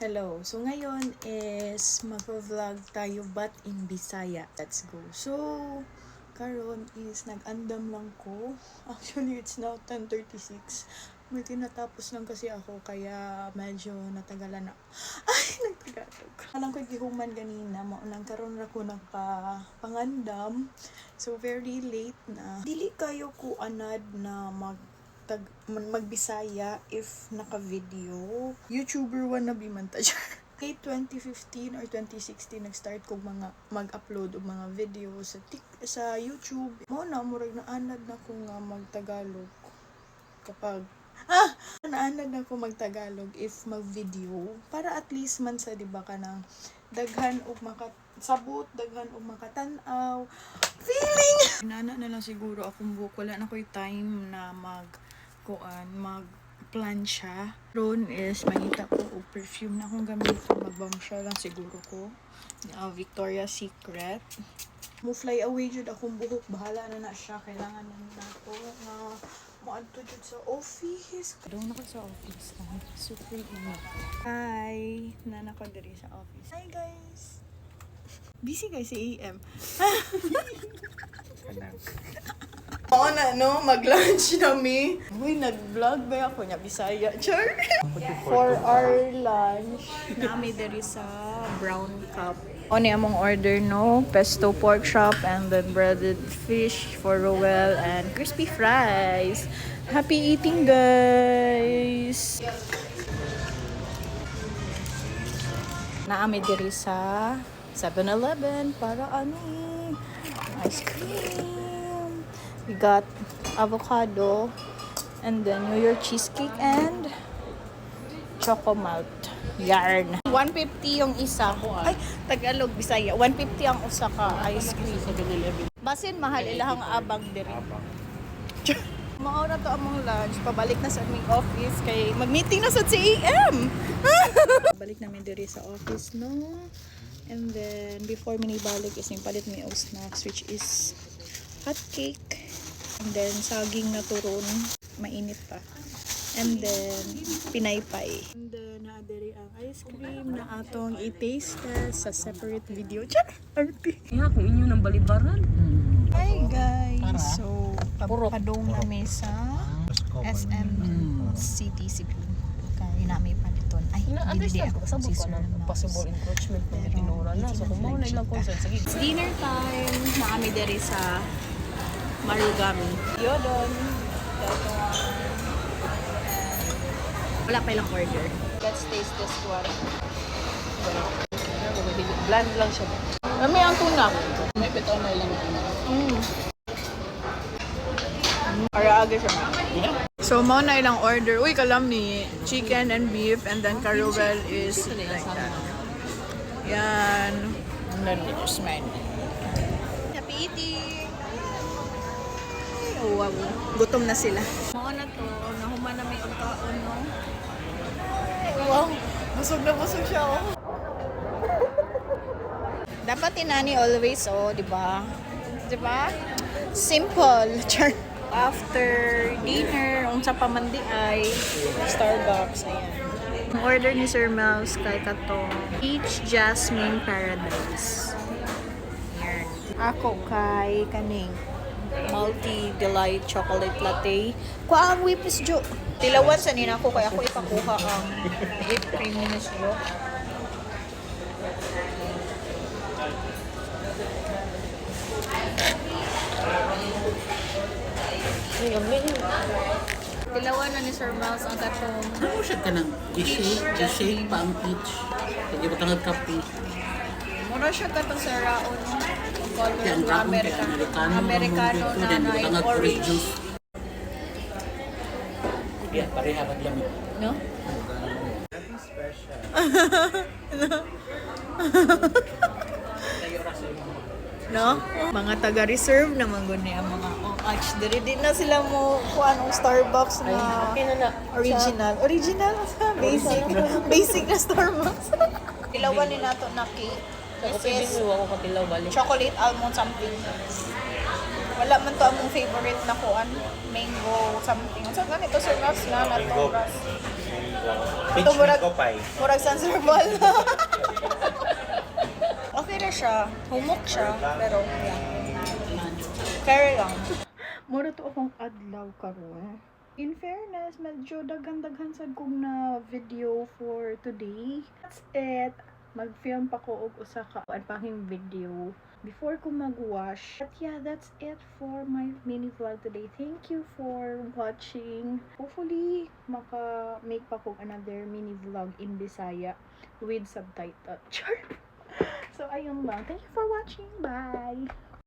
Hello. So ngayon is magvo-vlog tayo but in Bisaya. Let's go. So karon is nag-andam lang ko. Actually it's now 10:36. May tinatapos lang kasi ako kaya medyo natagalan na. Ay, nagtagalog. Alam ko gihuman ganina mo nang karon ra ko pangandam. So very late na. Dili kayo ko anad na magbisaya if naka-video. YouTuber wannabe man ta siya. Late 2015 or 2016 nag-start kog mag-upload og mga video sa YouTube. Mo na murag naanad na ko nga magtagalog kapag naanad na ko magtagalog if mag-video para at least man sa di ba kanang daghan og sabot, daghan og makatan-aw feeling inana na lang siguro akong buhok. Wala na ko'y time na mag-plancha. Ron is mangita ko og perfume na akong gamitin. Mag-bombshell lang siguro ko. Victoria's Secret. Mo fly away jud akong buhok. Bahala na siya. Kailangan na ko na maadto jud sa office. Doon ako sa office. Super init. Hi! Nana ko diri sa office. Hi guys! Busy guys si AM. Oo na, no? Mag-lunch nami. Uy, nag-vlog ba ako niya? Bisaya. Char! For our lunch, nami diri sa brown cup. O niya mong order, no? Pesto pork chop and then breaded fish for Roel and crispy fries. Happy eating, guys! Naami diri sa 7-Eleven para ice cream. We got avocado and then New York cheesecake and chocomalt yarn. 150 yung isa. Ay, Tagalog, Bisaya. 150 ang usa ka ice cream. Basin mahal ilahang abang diri. Mauna to among lunch. Pabalik na sa aming office kay mag-meeting na sa CAM. Balik namin diri sa office, no? And then before minibalik is palit mi og snacks which is hot cake. And then saging na turon, mainit pa. And then pinaypay. And then naadiri ang ice cream na atong i-taste test sa separate video. Char! Arti! Iya, kung inyo ng balibaran. Hi guys! So, padong namin sa SM City Cebu. Kaya namin paliton. Ay, hindi ako. Sabot ka na possible encroachment ng Pinora na. So, kung mauna ilang concern, sige. It's dinner time na kami diri sa Marugami. Yodon. Wala pa ilang order. Let's taste this one. Bland lang siya. May ang tuna. May bitaw na ilang tuna. Araga siya. So, mo na ilang order. Uy, kalam ni chicken and beef and then Caruel is like that. Yan. And then it's mine. Happy eating! Oh, wow. Gutom na sila. Mo na to. Nahuman na may ugkaon, no? Wow. Busog na busog siya, oh. Dapat tinani always, oh, di ba? Di ba? Simple. After dinner, unsa pa man di ay Starbucks, ayan. Ang order ni Sir Mouse kay kato Peach Jasmine Paradise. Ayan. Ako kay kaning Multi Delight Chocolate Latte. Kuha ang whipped jo. Tilawan sa nina ko kaya ako ipakuha ang whipped cream ni Jo. Tilawan na ni Sir Mouse ang katong. Ano siya ka ng i-shake pa ang peach. Hindi ba tanggap kape? Mura siya katong sa raon. Color Kaya ang ng drapon kaya Americano na na in orange. Kaya pareha maglamig. No? No? Mga taga-reserve naman guni ang mga OH. Diri din na sila mo kuan ang Starbucks na original. Original? Basic. Basic na Starbucks. Tilawan ni nato na cake. Kasi This is ako katilaw balik. chocolate almond something. Wala man to among favorite na kuan. Mango something. Sa ganito Sir Ross nga na to. Pitch murag- ko pa Murag sensor ball. Okay na siya. Humok siya. Pero, yeah. Carry lang. Mura to akong adlaw karon. In fairness, medyo daghan-daghan sad kong na video for today. That's it. Mag-film pa ko og usa ka pahing video before ko mag-wash. But yeah, that's it for my mini vlog today. Thank you for watching. Hopefully, maka-make pa ko another mini vlog in Bisaya with subtitle. Char! So, ayun lang. Thank you for watching. Bye!